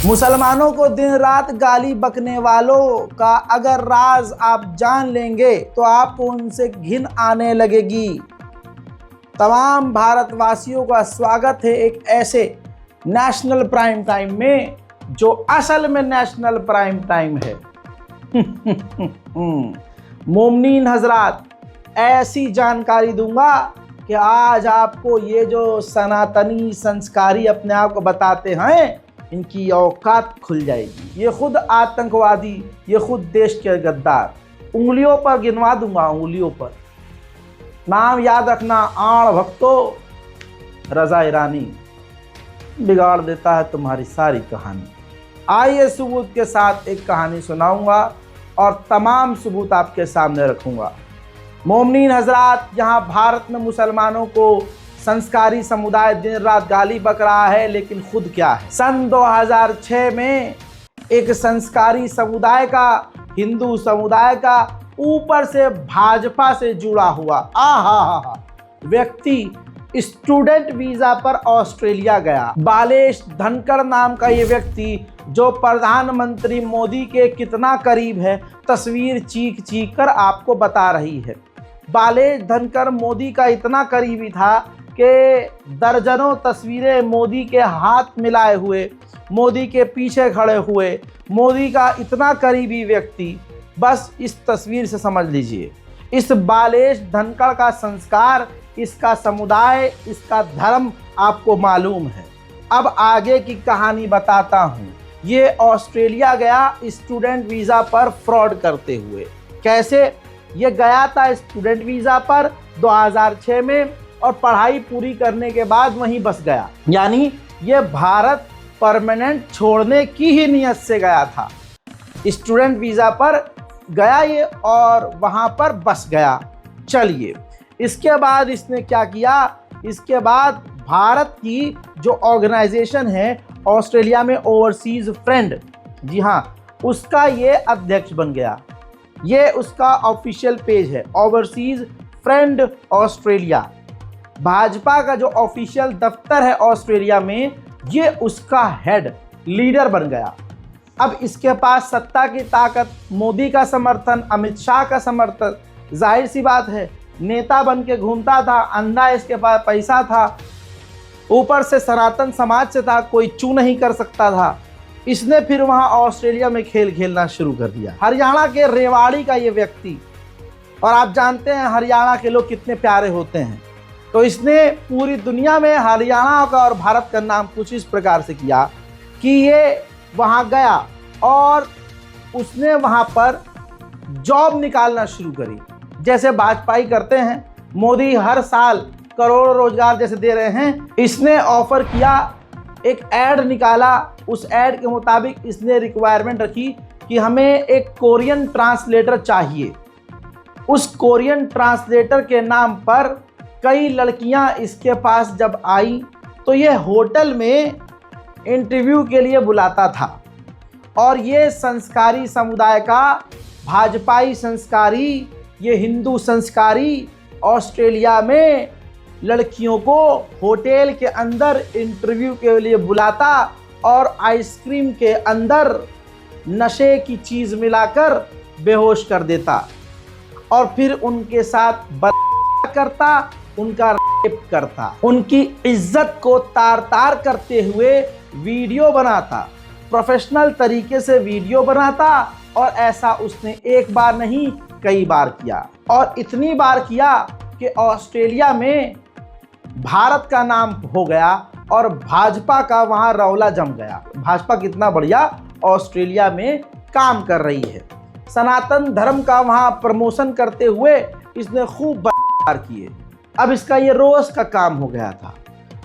मुसलमानों को दिन रात गाली बकने वालों का अगर राज आप जान लेंगे तो आपको उनसे घिन आने लगेगी। तमाम भारतवासियों का स्वागत है एक ऐसे नेशनल प्राइम टाइम में जो असल में नेशनल प्राइम टाइम है। मोमनीन हजरात, ऐसी जानकारी दूंगा कि आज आपको ये जो सनातनी संस्कारी अपने आप को बताते हैं इनकी औकात खुल जाएगी। ये खुद आतंकवादी, ये खुद देश के गद्दार, उंगलियों पर गिनवा दूंगा, उंगलियों पर। नाम याद रखना, आण भक्तो रजा ईरानी बिगाड़ देता है तुम्हारी सारी कहानी। आइए सबूत के साथ एक कहानी सुनाऊंगा और तमाम सबूत आपके सामने रखूंगा। मोमनीन हजरात, यहाँ भारत में मुसलमानों को संस्कारी समुदाय दिन रात गाली बक रहा है, लेकिन खुद क्या है। सन 2006 में एक संस्कारी समुदाय का, हिंदू समुदाय का, ऊपर से भाजपा से जुड़ा हुआ व्यक्ति स्टूडेंट वीजा पर ऑस्ट्रेलिया गया। बालेश धनखड़ नाम का ये व्यक्ति जो प्रधानमंत्री मोदी के कितना करीब है, तस्वीर चीख चीख कर आपको बता रही है। बालेश धनखड़ मोदी का इतना करीबी था कि दर्जनों तस्वीरें मोदी के हाथ मिलाए हुए, मोदी के पीछे खड़े हुए, मोदी का इतना करीबी व्यक्ति। बस इस तस्वीर से समझ लीजिए इस बालेश धनखड़ का संस्कार, इसका समुदाय, इसका धर्म आपको मालूम है। अब आगे की कहानी बताता हूँ। ये ऑस्ट्रेलिया गया स्टूडेंट वीज़ा पर फ्रॉड करते हुए। कैसे? ये गया था स्टूडेंट वीज़ा पर 2006 में और पढ़ाई पूरी करने के बाद वहीं बस गया। यानी ये भारत परमानेंट छोड़ने की ही नियत से गया था। स्टूडेंट वीज़ा पर गया ये और वहाँ पर बस गया। चलिए, इसके बाद इसने क्या किया? इसके बाद भारत की जो ऑर्गेनाइजेशन है ऑस्ट्रेलिया में, ओवरसीज़ फ्रेंड, जी हाँ, उसका ये अध्यक्ष बन गया। ये उसका ऑफिशियल पेज है, ओवरसीज़ फ्रेंड ऑस्ट्रेलिया। भाजपा का जो ऑफिशियल दफ्तर है ऑस्ट्रेलिया में, ये उसका हेड लीडर बन गया। अब इसके पास सत्ता की ताकत, मोदी का समर्थन, अमित शाह का समर्थन, जाहिर सी बात है नेता बन के घूमता था, अंधा इसके पास पैसा था, ऊपर से सनातन समाज से था, कोई चू नहीं कर सकता था। इसने फिर वहाँ ऑस्ट्रेलिया में खेल खेलना शुरू कर दिया। हरियाणा के रेवाड़ी का ये व्यक्ति, और आप जानते हैं हरियाणा के लोग कितने प्यारे होते हैं, तो इसने पूरी दुनिया में हरियाणा का और भारत का नाम कुछ इस प्रकार से किया कि ये वहाँ गया और उसने वहाँ पर जॉब निकालना शुरू करी। जैसे भाजपा करते हैं, मोदी हर साल करोड़ों रोजगार जैसे दे रहे हैं, इसने ऑफर किया, एक ऐड निकाला। उस ऐड के मुताबिक इसने रिक्वायरमेंट रखी कि हमें एक कोरियन ट्रांसलेटर चाहिए। उस कोरियन ट्रांसलेटर के नाम पर कई लड़कियां इसके पास जब आई तो ये होटल में इंटरव्यू के लिए बुलाता था। और ये संस्कारी समुदाय का, भाजपाई संस्कारी, ये हिंदू संस्कारी ऑस्ट्रेलिया में लड़कियों को होटल के अंदर इंटरव्यू के लिए बुलाता और आइसक्रीम के अंदर नशे की चीज़ मिलाकर बेहोश कर देता और फिर उनके साथ बलात्कार करता, उनका रेप करता, उनकी इज्जत को तार तार करते हुए वीडियो बनाता, प्रोफेशनल तरीके से वीडियो बनाता। और ऐसा उसने एक बार नहीं कई बार किया, और इतनी बार किया कि ऑस्ट्रेलिया में भारत का नाम हो गया और भाजपा का वहाँ रौला जम गया। भाजपा कितना बढ़िया ऑस्ट्रेलिया में काम कर रही है। सनातन धर्म का वहाँ प्रमोशन करते हुए इसने खूब बलात्कार किए। अब इसका ये रोज का काम हो गया था।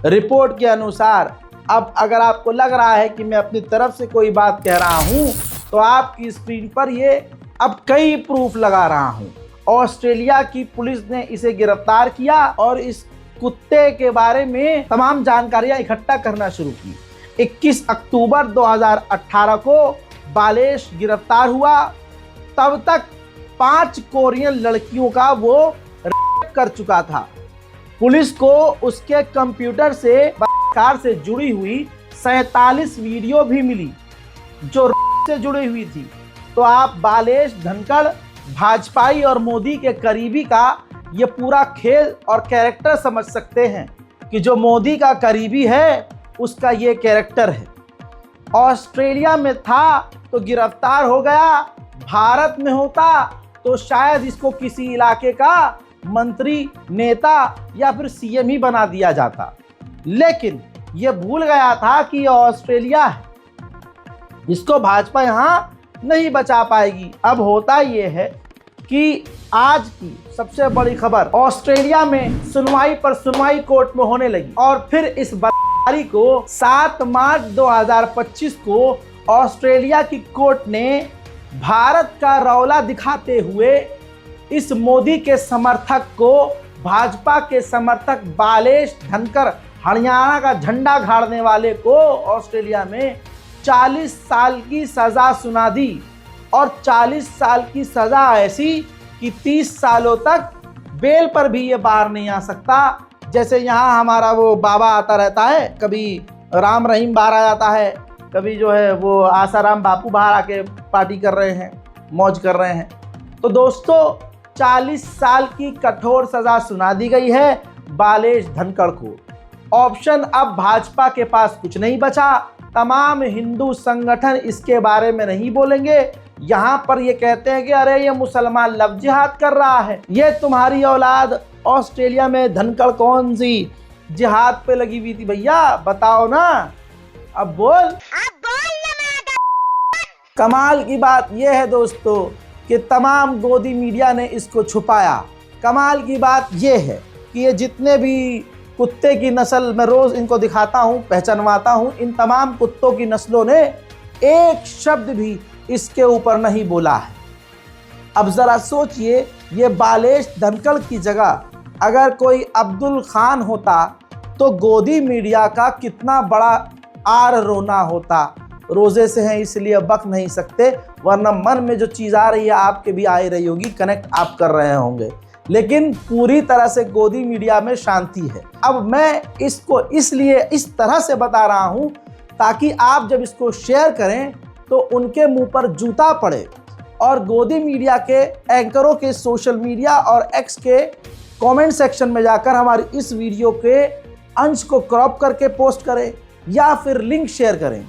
रिपोर्ट के अनुसार, अब अगर आपको लग रहा है कि मैं अपनी तरफ से कोई बात कह रहा हूँ तो आपकी स्क्रीन पर ये अब कई प्रूफ लगा रहा हूँ। ऑस्ट्रेलिया की पुलिस ने इसे गिरफ्तार किया और इस कुत्ते के बारे में तमाम जानकारियां इकट्ठा करना शुरू की। 21 अक्टूबर 2018 को बालेश गिरफ्तार हुआ। तब तक 5 कोरियन लड़कियों का वो रेप कर चुका था। पुलिस को उसके कंप्यूटर से बलात्कार से जुड़ी हुई 47 वीडियो भी मिली। जो से जुड़ी हुई थी। तो आप बालेश धनखड़ भाजपाई और मोदी के करीबी का ये पूरा खेल और कैरेक्टर समझ सकते हैं कि जो मोदी का करीबी है उसका ये कैरेक्टर है। ऑस्ट्रेलिया में था तो गिरफ्तार हो गया, भारत में होता तो शायद इसको किसी इलाके का मंत्री, नेता या फिर सीएम ही बना दिया जाता, लेकिन ये भूल गया था कि ये ऑस्ट्रेलिया है, इसको भाजपा यहाँ नहीं बचा पाएगी। अब होता ये है कि आज की सबसे बड़ी खबर, ऑस्ट्रेलिया में सुनवाई पर सुनवाई कोर्ट में होने लगी और फिर इस बदमाशी को 7 मार्च 2025 को ऑस्ट्रेलिया की कोर्ट ने भारत का रौला दिखाते हुए इस मोदी के समर्थक को, भाजपा के समर्थक बालेश धनखड़, हरियाणा का झंडा गाड़ने वाले को ऑस्ट्रेलिया में 40 साल की सजा सुना दी। और 40 साल की सजा ऐसी कि 30 सालों तक बेल पर भी ये बाहर नहीं आ सकता। जैसे यहाँ हमारा वो बाबा आता रहता है, कभी राम रहीम बाहर आ जाता है, कभी जो है वो आसाराम बापू बाहर आके पार्टी कर रहे हैं, मौज कर रहे हैं। तो दोस्तों 40 साल की कठोर सजा सुना दी गई है बालेश धनखड़ को। ऑप्शन अब भाजपा के पास कुछ नहीं बचा। तमाम हिंदू संगठन इसके बारे में नहीं बोलेंगे। यहाँ पर ये कहते हैं कि अरे ये मुसलमान लव जिहाद कर रहा है, ये तुम्हारी औलाद ऑस्ट्रेलिया में धनखड़ कौन सी जिहाद पे लगी हुई थी भैया, बताओ ना, अब बोल। कमाल की बात यह है दोस्तों कि तमाम गोदी मीडिया ने इसको छुपाया। कमाल की बात यह है कि ये जितने भी कुत्ते की नस्ल मैं रोज इनको दिखाता हूँ, पहचानवाता हूँ, इन तमाम कुत्तों की नस्लों ने एक शब्द भी इसके ऊपर नहीं बोला है। अब जरा सोचिए, ये बालेश धनखड़ की जगह अगर कोई अब्दुल खान होता तो गोदी मीडिया का कितना बड़ा आर रोना होता। रोजे से हैं इसलिए बक नहीं सकते, वरना मन में जो चीज़ आ रही है आपके भी आ रही होगी, कनेक्ट आप कर रहे होंगे। लेकिन पूरी तरह से गोदी मीडिया में शांति है। अब मैं इसको इसलिए इस तरह से बता रहा हूं ताकि आप जब इसको शेयर करें तो उनके मुंह पर जूता पड़े और गोदी मीडिया के एंकरों के सोशल मीडिया और एक्स के कमेंट सेक्शन में जाकर हमारी इस वीडियो के अंश को क्रॉप करके पोस्ट करें या फिर लिंक शेयर करें।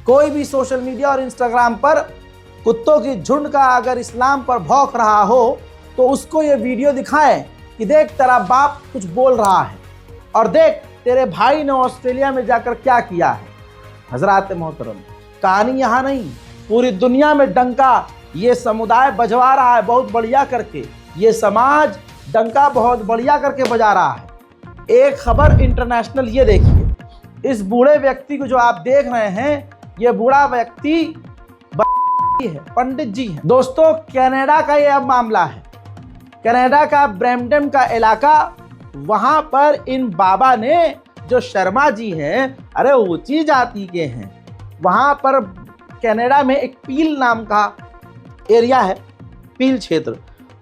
कोई भी सोशल मीडिया और इंस्टाग्राम पर कुत्तों की झुंड का अगर इस्लाम पर भौंक रहा हो तो उसको ये वीडियो दिखाएं कि देख तेरा बाप कुछ बोल रहा है और देख तेरे भाई ने ऑस्ट्रेलिया में जाकर क्या किया है। हजरात मोहतरम, कहानी यहाँ नहीं, पूरी दुनिया में डंका ये समुदाय बजवा रहा है बहुत बढ़िया करके, ये समाज डंका बहुत बढ़िया करके बजा रहा है। एक खबर इंटरनेशनल, ये देखिए, इस बूढ़े व्यक्ति को जो आप देख रहे हैं, ये बूढ़ा व्यक्ति है, पंडित जी है। दोस्तों कनाडा का ये अब मामला है, कनाडा का ब्रैम्पटन का इलाका, वहां पर इन बाबा ने, जो शर्मा जी हैं, अरे ऊंची जाति के हैं, वहां पर कनाडा में एक पील नाम का एरिया है, पील क्षेत्र,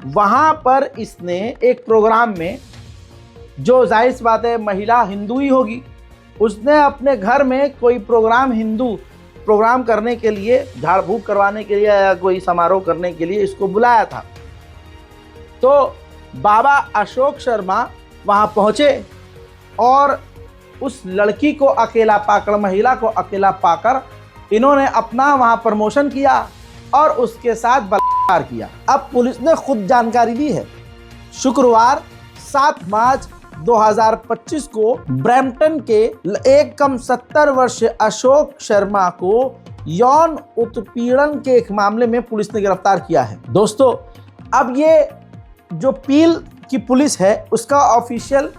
वहां पर इसने एक प्रोग्राम में, जो जाहिर सी बात है महिला हिंदू ही होगी, उसने अपने घर में कोई प्रोग्राम, हिंदू प्रोग्राम करने के लिए, झाड़ फूक करवाने के लिए या कोई समारोह करने के लिए इसको बुलाया था। तो बाबा अशोक शर्मा वहाँ पहुँचे और उस लड़की को अकेला पाकर, महिला को अकेला पाकर इन्होंने अपना वहाँ प्रमोशन किया और उसके साथ बलात्कार किया। अब पुलिस ने खुद जानकारी दी है। शुक्रवार 7 मार्च 2025 को ब्रैम्पटन के एक कम 70 वर्षीय अशोक शर्मा को यौन उत्पीड़न के एक मामले में पुलिस ने गिरफ्तार किया है। दोस्तों अब ये जो पील की पुलिस है उसका ऑफिशियल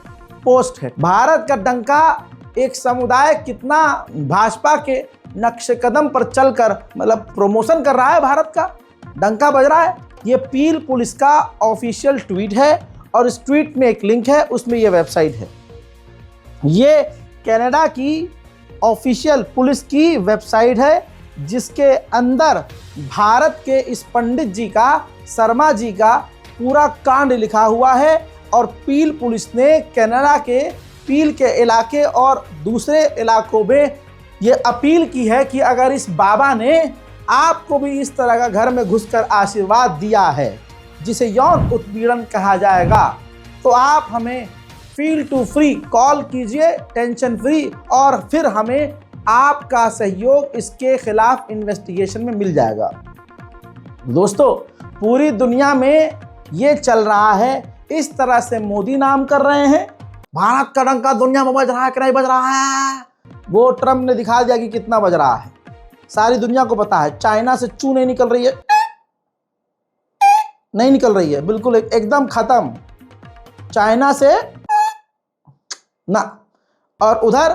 पोस्ट है। भारत का डंका एक समुदाय कितना भाजपा के नक्शे कदम पर चलकर मतलब प्रमोशन कर रहा है, भारत का डंका बज रहा है। ये पील पुलिस का ऑफिशियल ट्वीट है और इस ट्वीट में एक लिंक है, उसमें ये वेबसाइट है। ये कनाडा की ऑफिशियल पुलिस की वेबसाइट है जिसके अंदर भारत के इस पंडित जी का, शर्मा जी का पूरा कांड लिखा हुआ है। और पील पुलिस ने कनाडा के पील के इलाके और दूसरे इलाकों में ये अपील की है कि अगर इस बाबा ने आपको भी इस तरह का घर में घुसकर आशीर्वाद दिया है जिसे यौन उत्पीड़न कहा जाएगा, तो आप हमें फील टू फ्री कॉल कीजिए, टेंशन फ्री, और फिर हमें आपका सहयोग इसके खिलाफ इन्वेस्टिगेशन में मिल जाएगा। दोस्तों, पूरी दुनिया में ये चल रहा है, इस तरह से मोदी नाम कर रहे हैं, भारत का डंका दुनिया में बज रहा है कि नहीं बज रहा है। वो ट्रम्प ने दिखा दिया कि कितना बज रहा है, सारी दुनिया को पता है। चाइना से चू नहीं निकल रही है, नहीं निकल रही है, बिल्कुल एकदम खत्म चाइना से ना। और उधर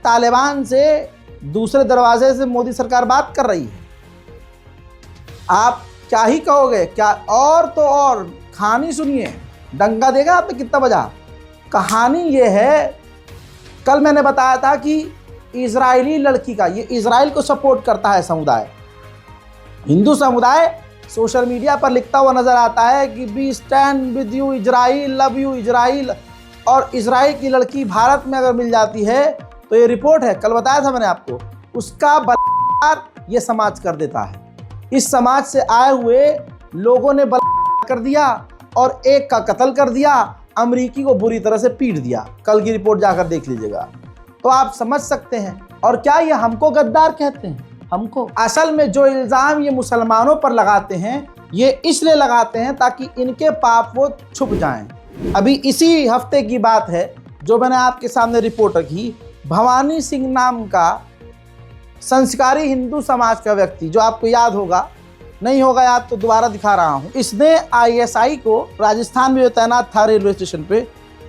तालिबान से दूसरे दरवाजे से मोदी सरकार बात कर रही है। आप क्या ही कहोगे, क्या और तो और कहानी सुनिए, डंका देगा आपने कितना बजा। कहानी ये है, कल मैंने बताया था कि इजरायली लड़की का, ये इजराइल को सपोर्ट करता है समुदाय, हिंदू समुदाय सोशल मीडिया पर लिखता हुआ नजर आता है कि we stand with you Israel, love you Israel. और इजराइल की लड़की भारत में अगर मिल जाती है तो ये रिपोर्ट है, कल बताया था मैंने आपको, उसका बलात्कार ये समाज कर देता है। इस समाज से आए हुए लोगों ने बलात्कार कर दिया और एक का कत्ल कर दिया, अमरीकी को बुरी तरह से पीट दिया। कल की रिपोर्ट जाकर देख लीजिएगा तो आप समझ सकते हैं। और क्या ये हमको गद्दार कहते हैं? हमको असल में जो इल्ज़ाम ये मुसलमानों पर लगाते हैं, ये इसलिए लगाते हैं ताकि इनके पाप वो छुप जाएं। अभी इसी हफ्ते की बात है जो मैंने आपके सामने रिपोर्ट रखी, भवानी सिंह नाम का संस्कारी हिंदू समाज का व्यक्ति, जो आपको याद होगा, नहीं होगा याद तो दोबारा दिखा रहा हूं। इसने आईएसआई को, राजस्थान में तैनात था रेलवे स्टेशन पे,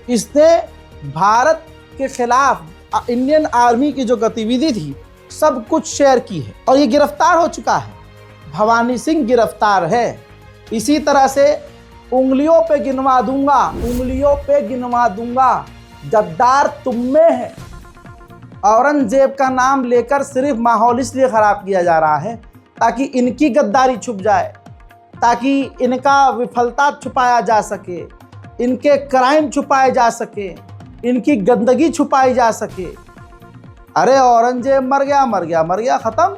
इसने भारत के खिलाफ इंडियन आर्मी की जो गतिविधि थी सब कुछ शेयर की है और ये गिरफ्तार हो चुका है। भवानी सिंह गिरफ्तार है। इसी तरह से उंगलियों पे गिनवा दूंगा, उंगलियों पे गिनवा दूंगा गद्दार तुम में है। औरंगजेब का नाम लेकर सिर्फ माहौल इसलिए खराब किया जा रहा है ताकि इनकी गद्दारी छुप जाए, ताकि इनका विफलता छुपाया जा सके, इनके क्राइम छुपाए जा सके, इनकी गंदगी छुपाई जा सके। अरे औरंगजेब मर गया, मर गया, मर गया, खत्म।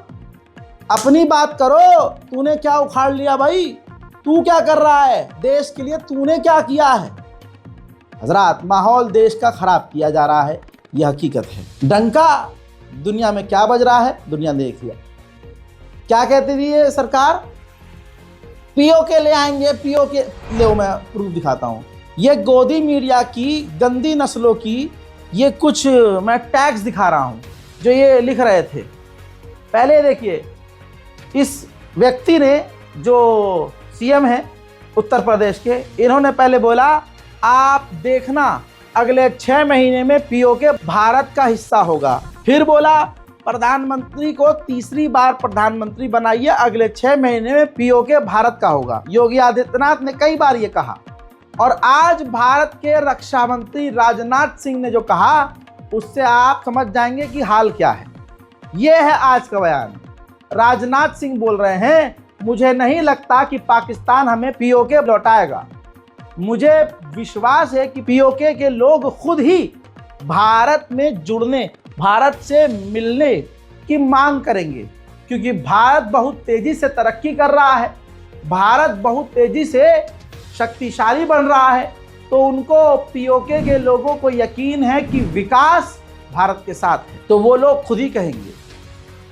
अपनी बात करो, तूने क्या उखाड़ लिया भाई? तू क्या कर रहा है देश के लिए? तूने क्या किया है? हजरात, माहौल देश का खराब किया जा रहा है, यह हकीकत है। डंका दुनिया में क्या बज रहा है, दुनिया ने देख लिया। क्या कहती थी ये सरकार? पीओके ले आएंगे, पीओके ले, मैं प्रूफ दिखाता हूँ। ये गोदी मीडिया की गंदी नस्लों की ये कुछ मैं टैग्स दिखा रहा हूँ जो ये लिख रहे थे। पहले देखिए, इस व्यक्ति ने, जो सीएम है उत्तर प्रदेश के, इन्होंने पहले बोला आप देखना अगले 6 महीने में पीओके भारत का हिस्सा होगा। फिर बोला प्रधानमंत्री को तीसरी बार प्रधानमंत्री बनाइए, अगले 6 महीने में पीओके भारत का होगा। योगी आदित्यनाथ ने कई बार ये कहा। और आज भारत के रक्षा मंत्री राजनाथ सिंह ने जो कहा, उससे आप समझ जाएंगे कि हाल क्या है। ये है आज का बयान। राजनाथ सिंह बोल रहे हैं, मुझे नहीं लगता कि पाकिस्तान हमें पीओके लौटाएगा। मुझे विश्वास है कि पीओके के लोग खुद ही भारत में जुड़ने, भारत से मिलने की मांग करेंगे, क्योंकि भारत बहुत तेजी से तरक्की कर रहा है, भारत बहुत तेजी से शक्तिशाली बन रहा है। तो उनको पीओके के लोगों को यकीन है कि विकास भारत के साथ है, तो वो लोग खुद ही कहेंगे।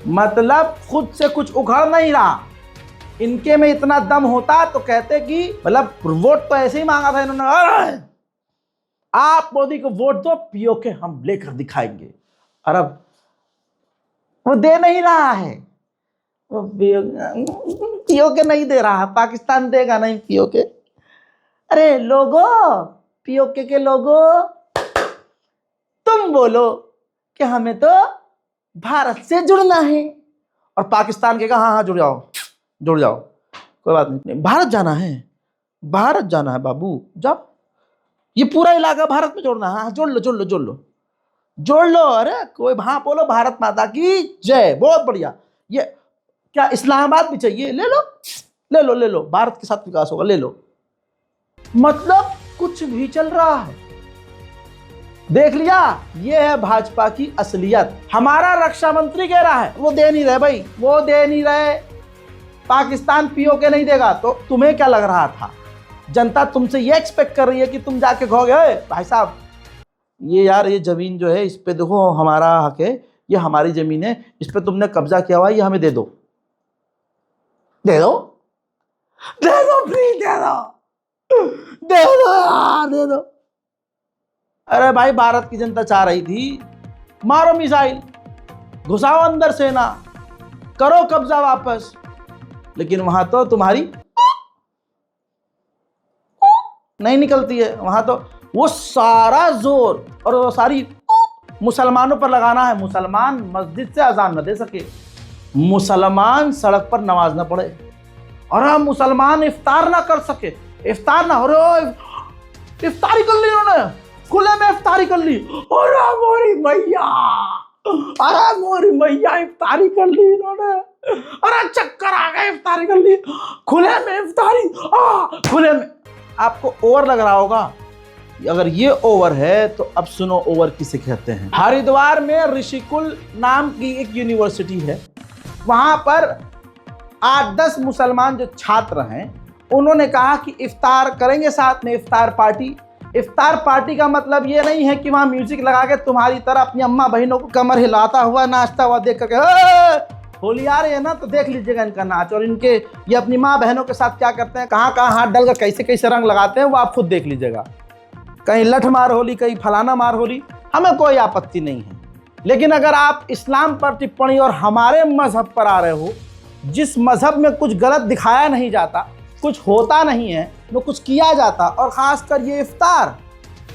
मतलब खुद से कुछ उखड़ नहीं रहा। इनके में इतना दम होता तो कहते कि मतलब वोट तो ऐसे ही मांगा था इन्होंने, आप मोदी को वोट दो, पीओके हम लेकर दिखाएंगे। अरब वो दे नहीं रहा है, वो पीओके नहीं दे रहा, पाकिस्तान देगा नहीं पीओके। अरे लोगो, पीओके के लोगो, तुम बोलो कि हमें तो भारत से जुड़ना है, और पाकिस्तान के कहा हाँ हाँ जुड़ जाओ, जुड़ जाओ, कोई बात नहीं, भारत जाना है, भारत जाना है बाबू, जाओ, ये पूरा इलाका भारत में जोड़ना है, हाँ जोड़ लो जोड़ लो जोड़ लो जोड़ लो। अरे कोई हाँ बोलो भारत माता की जय, बहुत बढ़िया। ये क्या इस्लामाबाद भी चाहिए? ले लो ले लो ले लो, भारत के साथ विकास होगा, ले लो। मतलब कुछ भी चल रहा है। देख लिया, ये है भाजपा की असलियत। हमारा रक्षा मंत्री कह रहा है वो दे नहीं रहे भाई, वो दे नहीं रहे, पाकिस्तान पीओके नहीं देगा। तो तुम्हें क्या लग रहा था, जनता तुमसे ये एक्सपेक्ट कर रही है कि तुम जाके कहोगे भाई साहब ये यार ये जमीन जो है इस पे देखो हमारा हक है, ये हमारी जमीन है, इस पे तुमने कब्जा किया हुआ है, ये हमें दे दो, दे दो, दे दो, प्लीज दे दो, दे दो यार, दे दो। अरे भाई भारत की जनता चाह रही थी मारो मिसाइल, घुसाओ अंदर सेना, करो कब्जा वापस, लेकिन वहां तो तुम्हारी नहीं निकलती है। वहां तो वो सारा जोर और वो सारी मुसलमानों पर लगाना है। मुसलमान मस्जिद से अजान न दे सके, मुसलमान सड़क पर नमाज न पढ़े, और मुसलमान इफ्तार ना कर सके, इफ्तार ना हो रहे, इफ्तारी कर ली उन्होंने, खुले में इफ्तारी कर ली, अरे मोरी मैया, अरे मोरी मैया इफ्तारी कर ली इन्होंने, अरे चक्कर आ गए, इफ्तारी कर ली, खुले में इफ्तारी, खुले में। आपको ओवर लग रहा होगा, अगर ये ओवर है तो अब सुनो ओवर किसे कहते हैं। हरिद्वार में ऋषिकुल नाम की एक यूनिवर्सिटी है, वहां पर 8-10 मुसलमान जो छात्र हैं उन्होंने कहा कि इफ्तार करेंगे साथ में, इफ्तार पार्टी। इफ्तार पार्टी का मतलब ये नहीं है कि वहां म्यूजिक लगा के तुम्हारी तरह अपनी अम्मा बहनों को कमर हिलाता हुआ नाचता हुआ देख करके होली आ रही है ना तो देख लीजिएगा इनका नाच, और इनके ये अपनी माँ बहनों के साथ क्या करते हैं, कहाँ कहाँ हाथ डालकर कैसे कैसे रंग लगाते हैं वो आप खुद देख लीजिएगा। कहीं लठ मार होली, कहीं फलाना मार होली, हमें कोई आपत्ति नहीं है। लेकिन अगर आप इस्लाम पर टिप्पणी और हमारे मजहब पर आ रहे हो, जिस मजहब में कुछ गलत दिखाया नहीं जाता, कुछ होता नहीं है, न कुछ किया जाता, और ख़ासकर ये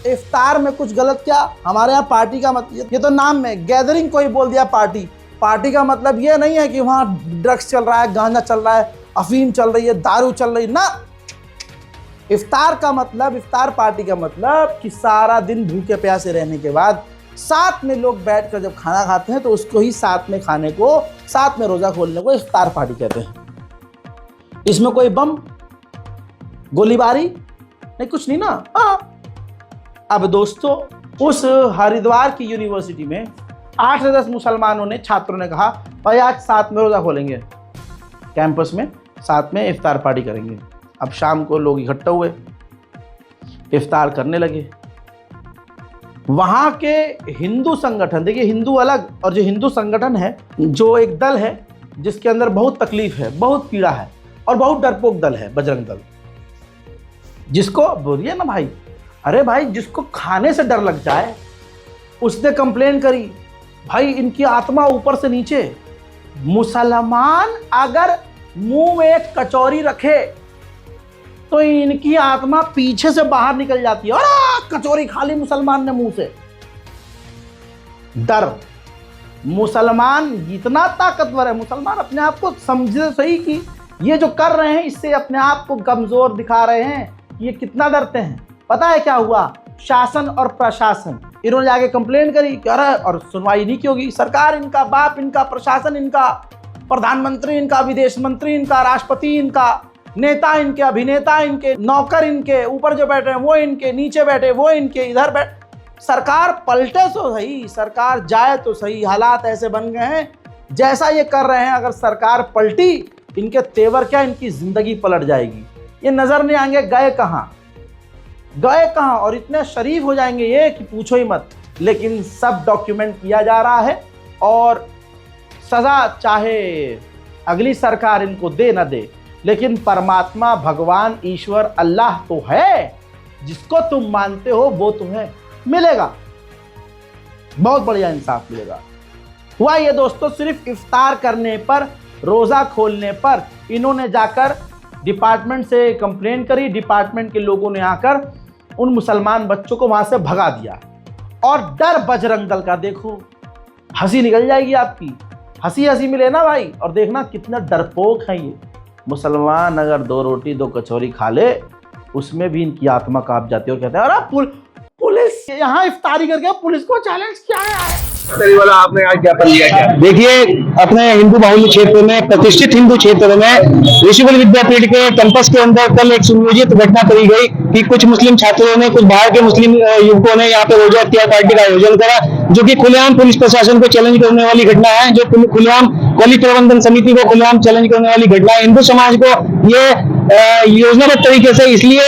इफ्तार में कुछ गलत क्या, हमारे यहाँ पार्टी का मतलब ये तो नाम में गैदरिंग को ही बोल दिया पार्टी। पार्टी का मतलब ये नहीं है कि वहाँ ड्रग्स चल रहा है, गांजा चल रहा है, अफीम चल रही है, दारू चल रही ना। इफ्तार का मतलब, इफ्तार पार्टी का मतलब कि सारा दिन भूखे प्यासे रहने के बाद साथ में लोग बैठकर जब खाना खाते हैं तो उसको ही साथ में खाने को, साथ में रोज़ा खोलने को इफ्तार पार्टी कहते हैं। इसमें कोई बम गोलीबारी नहीं, कुछ नहीं ना। अब दोस्तों उस हरिद्वार की यूनिवर्सिटी में 8 से 10 मुसलमानों ने, छात्रों ने कहा भाई आज साथ में रोज़ा खोलेंगे, कैंपस में साथ में इफ्तार पार्टी करेंगे। अब शाम को लोग इकट्ठा हुए, इफ्तार करने लगे। वहाँ के हिंदू संगठन, देखिए हिंदू अलग, और जो हिंदू संगठन है, जो एक दल है जिसके अंदर बहुत तकलीफ है, बहुत पीड़ा है और बहुत डरपोक दल है, बजरंग दल, जिसको बोलिए ना भाई, अरे भाई जिसको खाने से डर लग जाए, उसने कंप्लेन करी भाई इनकी आत्मा ऊपर से नीचे, मुसलमान अगर मुंह में एक कचौरी रखे तो इनकी आत्मा पीछे से बाहर निकल जाती है, और कचौरी खा ली मुसलमान ने मुंह से। डर, मुसलमान इतना ताकतवर है, मुसलमान अपने आप को समझे सही कि ये जो कर रहे हैं इससे अपने आप को कमजोर दिखा रहे हैं, ये कितना डरते हैं। पता है क्या हुआ, शासन और प्रशासन, इन्होंने जाके कंप्लेन करी कि अरे, और सुनवाई नहीं की होगी। सरकार इनका बाप, इनका प्रशासन इनका, प्रधानमंत्री इनका, विदेश मंत्री इनका, राष्ट्रपति इनका, नेता इनके, अभिनेता इनके, नौकर इनके, ऊपर जो बैठे हैं वो इनके, नीचे बैठे वो इनके, इधर बैठ। सरकार पलटे तो सही, सरकार जाए तो सही, हालात ऐसे बन गए हैं जैसा ये कर रहे हैं, अगर सरकार पलटी, इनके तेवर क्या, इनकी जिंदगी पलट जाएगी। ये नजर नहीं आएंगे गए कहाँ, गए कहाँ, और इतने शरीफ हो जाएंगे ये कि पूछो ही मत। लेकिन सब डॉक्यूमेंट किया जा रहा है, और सजा चाहे अगली सरकार इनको दे ना दे, लेकिन परमात्मा, भगवान, ईश्वर, अल्लाह तो है, जिसको तुम मानते हो वो तुम्हें मिलेगा, बहुत बढ़िया इंसाफ मिलेगा। हुआ ये दोस्तों, सिर्फ इफ्तार करने पर, रोज़ा खोलने पर इन्होंने जाकर डिपार्टमेंट से कंप्लेन करी, डिपार्टमेंट के लोगों ने आकर उन मुसलमान बच्चों को वहां से भगा दिया। और डर बजरंग दल का देखो, हंसी निकल जाएगी आपकी, हंसी हंसी मिले ना भाई। और देखना कितना डरपोक है ये मुसलमान, अगर 2 रोटी 2 कचौरी खा ले उसमें भी इनकी आत्मा कांप जाती है, और कहते हैं अरे पुलिस यहाँ इफ्तारी करके पुलिस को चैलेंज किया है। वाला आपने आज ज्ञापन दिया क्या? देखिए, अपने हिंदू बाहुल्य क्षेत्र में, प्रतिष्ठित हिंदू क्षेत्र में ऋषिकुल विद्यापीठ के कैंपस के अंदर कल एक सुनियोजित घटना करी गई कि कुछ मुस्लिम छात्रों ने, कुछ बाहर के मुस्लिम युवकों ने यहाँ पे रोजा इफ्तियार पार्टी का आयोजन करा, जो कि खुलेआम पुलिस प्रशासन को चैलेंज करने वाली घटना है, जो खुलेआम कॉलेज प्रबंधन समिति को खुलेआम चैलेंज करने वाली घटना है। हिंदू समाज को ये योजनाबद्ध तरीके से इसलिए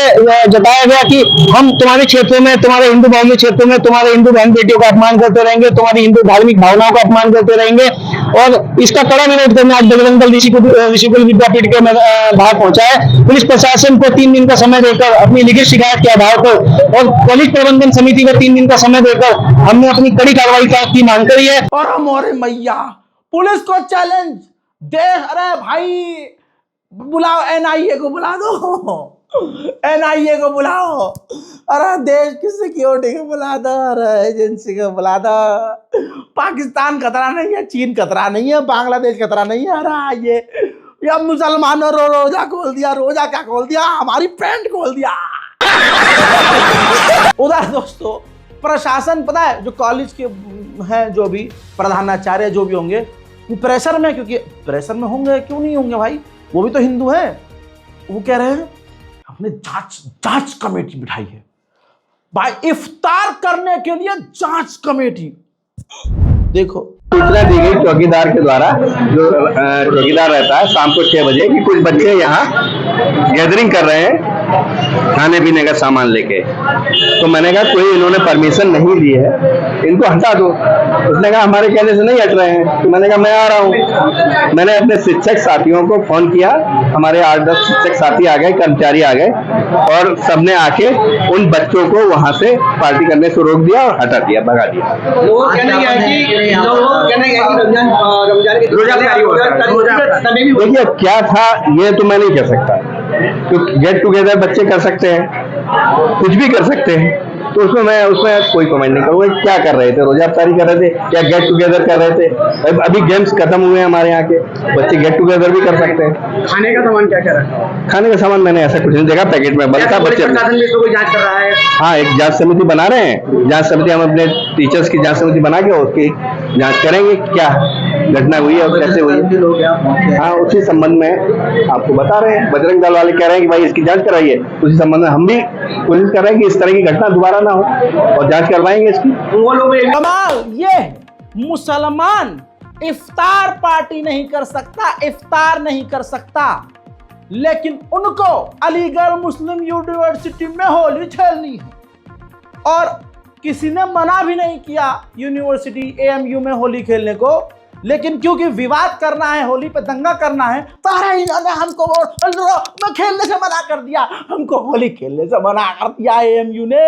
जताया गया कि हम तुम्हारे क्षेत्रों में, तुम्हारे हिंदू बाहुल्य क्षेत्रों में तुम्हारे हिंदू बहन बेटियों का अपमान करते रहेंगे, तुम्हारी हिंदू धार्मिक भावनाओं का अपमान करते रहेंगे, और इसका कड़ा विरोध करने आज बजरंग दल ऋषिकुल विद्यापीठ के बाहर पहुंचा है। पुलिस प्रशासन को 3 दिन का समय देकर अपनी लिखित शिकायत के आधार पर और कॉलेज प्रबंधन समिति को 3 दिन का समय देकर हमने अपनी कड़ी कार्रवाई की मांग करी है। और हमारे मैया पुलिस को चैलेंज दे, अरे भाई बुलाओ, एनआईए को बुला दो, एनआईए को बुलाओ, अरे देश की सिक्योरिटी को बुला दो, अरे एजेंसी को बुला दो। पाकिस्तान खतरा नहीं है, चीन खतरा नहीं है, बांग्लादेश खतरा नहीं है। अरे ये मुसलमानों रोजा खोल दिया, रोजा क्या खोल दिया, हमारी पैंट खोल दिया। उधर दोस्तों प्रशासन, पता है जो कॉलेज के हैं, जो भी प्रधानाचार्य जो भी होंगे, वो प्रेशर में, क्योंकि प्रेशर में होंगे, क्यों नहीं होंगे भाई, वो भी तो हिंदू है। वो कह रहे हैं हमने जांच कमेटी बिठाई है भाई, इफ्तार करने के लिए जांच कमेटी। देखो सूचना दी गई चौकीदार के द्वारा, जो चौकीदार रहता है, शाम को 6 बजे कि कुछ बच्चे यहाँ गैदरिंग कर रहे हैं खाने पीने का सामान लेके। तो मैंने कहा कोई इन्होंने परमिशन नहीं ली है, इनको हटा दो। उसने कहा हमारे कहने से नहीं हट रहे हैं। तो मैंने कहा मैं आ रहा हूँ। मैंने अपने शिक्षक साथियों को फोन किया, हमारे 8-10 शिक्षक साथी आ गए, कर्मचारी आ गए, और सबने आके उन बच्चों को वहां से पार्टी करने से रोक दिया और हटा दिया, भगा दिया। देखिए क्या था ये तो मैं नहीं कह सकता, क्योंकि गेट टुगेदर बच्चे कर सकते हैं, कुछ भी कर सकते हैं, तो उसमें कोई कमेंट नहीं करूँगा। क्या कर रहे थे, रोजा अफ्तारी कर रहे थे, क्या गेट टुगेदर कर रहे थे? अभी गेम्स खत्म हुए हैं हमारे यहाँ के, बच्चे गेट टुगेदर भी कर सकते हैं। खाने का सामान क्या क्या रखा? खाने का सामान मैंने ऐसा कुछ नहीं देखा, पैकेट में बल्कि बच्चे कोई जांच कर रहा है। हाँ, एक जांच समिति बना रहे हैं। जांच समिति हम अपने टीचर्स की जांच समिति बना के उसकी जांच करेंगे, क्या घटना हुई है और कैसे हुई है। हाँ, उसी संबंध में आपको बता रहे हैं। बजरंग दल वाले कह रहे हैं कि भाई इसकी जांच कराइए, उसी संबंध में हम भी कोशिश कर रहे हैं कि इस तरह की घटना दोबारा ना हो और जांच करवाएंगे इसकी। वो लोग कमाल, ये मुसलमान इफ्तार पार्टी नहीं कर सकता, इफ्तार नहीं कर सकता, लेकिन उनको अलीगढ़ मुस्लिम यूनिवर्सिटी में होली खेलनी है, और किसी ने मना भी नहीं किया यूनिवर्सिटी एएमयू में होली खेलने को। लेकिन क्योंकि विवाद करना है, होली पे दंगा करना है, सारे इन्होंने हमको खेलने से मना कर दिया, हमको होली खेलने से मना कर दिया एएमयू ने,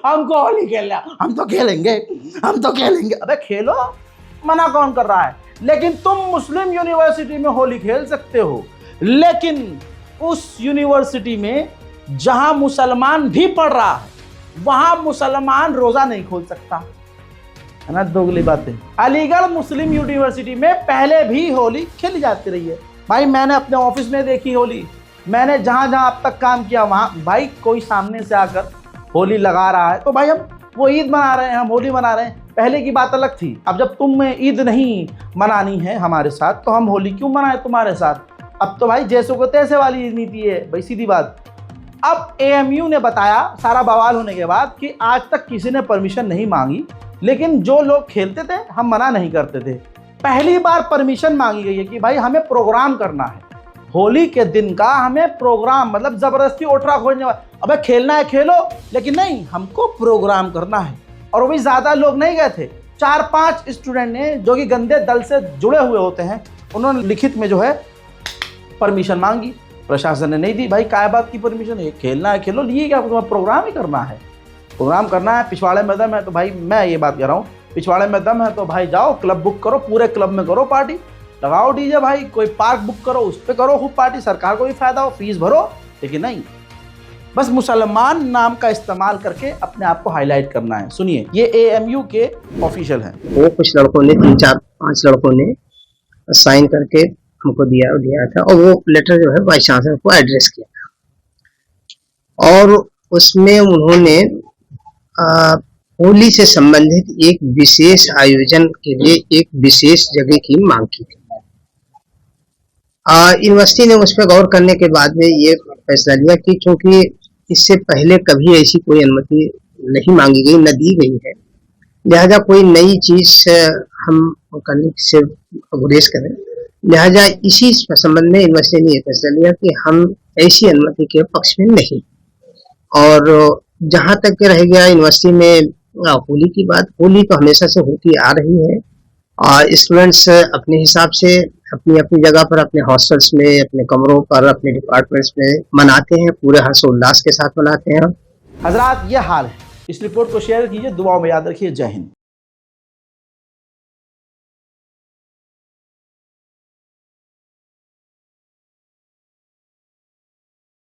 हमको होली खेलना, हम तो खेलेंगे, हम तो खेलेंगे। अबे खेलो, मना कौन कर रहा है? लेकिन तुम मुस्लिम यूनिवर्सिटी में होली खेल सकते हो, लेकिन उस यूनिवर्सिटी में जहां मुसलमान भी पढ़ रहा है वहां मुसलमान रोजा नहीं खोल सकता, है ना? दोगली बातें। अलीगढ़ मुस्लिम यूनिवर्सिटी में पहले भी होली खेली जाती रही है भाई, मैंने अपने ऑफिस में देखी होली, मैंने जहां जहां अब तक काम किया वहां भाई कोई सामने से आकर होली लगा रहा है तो भाई हम वो ईद मना रहे हैं, हम होली मना रहे हैं। पहले की बात अलग थी, अब जब तुम्हें ईद नहीं मनानी है हमारे साथ तो हम होली क्यों मनाएं तुम्हारे साथ? अब तो भाई जैसों को तैसे वाली नीति है भाई, सीधी बात। अब एएमयू ने बताया सारा बवाल होने के बाद कि आज तक किसी ने परमिशन नहीं मांगी, लेकिन जो लोग खेलते थे हम मना नहीं करते थे। पहली बार परमिशन मांगी गई है कि भाई हमें प्रोग्राम करना है, होली के दिन का हमें प्रोग्राम, मतलब जबरदस्ती ओठरा खोजने वाला, अबे खेलना है खेलो, लेकिन नहीं, हमको प्रोग्राम करना है। और वो भी ज़्यादा लोग नहीं गए थे, 4-5 स्टूडेंट ने जो कि गंदे दल से जुड़े हुए होते हैं, उन्होंने लिखित में जो है परमिशन मांगी, प्रशासन ने नहीं दी। भाई काय बात की परमिशन है, खेलना है खेलो, लिए क्या तुम्हें प्रोग्राम ही करना है, प्रोग्राम करना है। पिछवाड़े में दम है तो भाई मैं ये बात कह रहा हूँ, पिछवाड़े में दम है तो भाई जाओ क्लब बुक करो, पूरे क्लब में करो पार्टी, लगाओ डीजे भाई, कोई पार्क बुक करो उस पर करो खूब पार्टी, सरकार को भी फायदा हो, फीस भरो। लेकिन नहीं, बस मुसलमान नाम का इस्तेमाल करके अपने आप को हाईलाइट करना है। सुनिए, ये एएमयू के ऑफिशियल हैं। वो कुछ लड़कों ने 3-4-5 लड़कों ने साइन करके हमको दिया था, और वो लेटर जो है वाइस चांसलर को एड्रेस किया था, और उसमें उन्होंने होली से संबंधित एक विशेष आयोजन के लिए एक विशेष जगह की मांग की थी। यूनिवर्सिटी ने उस पर गौर करने के बाद में ये फैसला लिया कि चूंकि इससे पहले कभी ऐसी कोई अनुमति नहीं मांगी गई, न दी गई है, लिहाजा कोई नई चीज हम करने से गुरेज करें। लिहाजा इसी संबंध में यूनिवर्सिटी ने यह फैसला लिया कि हम ऐसी अनुमति के पक्ष में नहीं। और जहां तक के रह गया यूनिवर्सिटी में होली की बात, होली तो हमेशा से होती आ रही है और स्टूडेंट्स अपने हिसाब से अपनी अपनी जगह पर, अपने हॉस्टल्स में, अपने कमरों पर, अपने डिपार्टमेंट्स में मनाते हैं, पूरे हर्षोल्लास के साथ मनाते हैं। हजरात, ये हाल है। इस रिपोर्ट को शेयर कीजिए, दुआओं में याद रखिए। जय हिंद।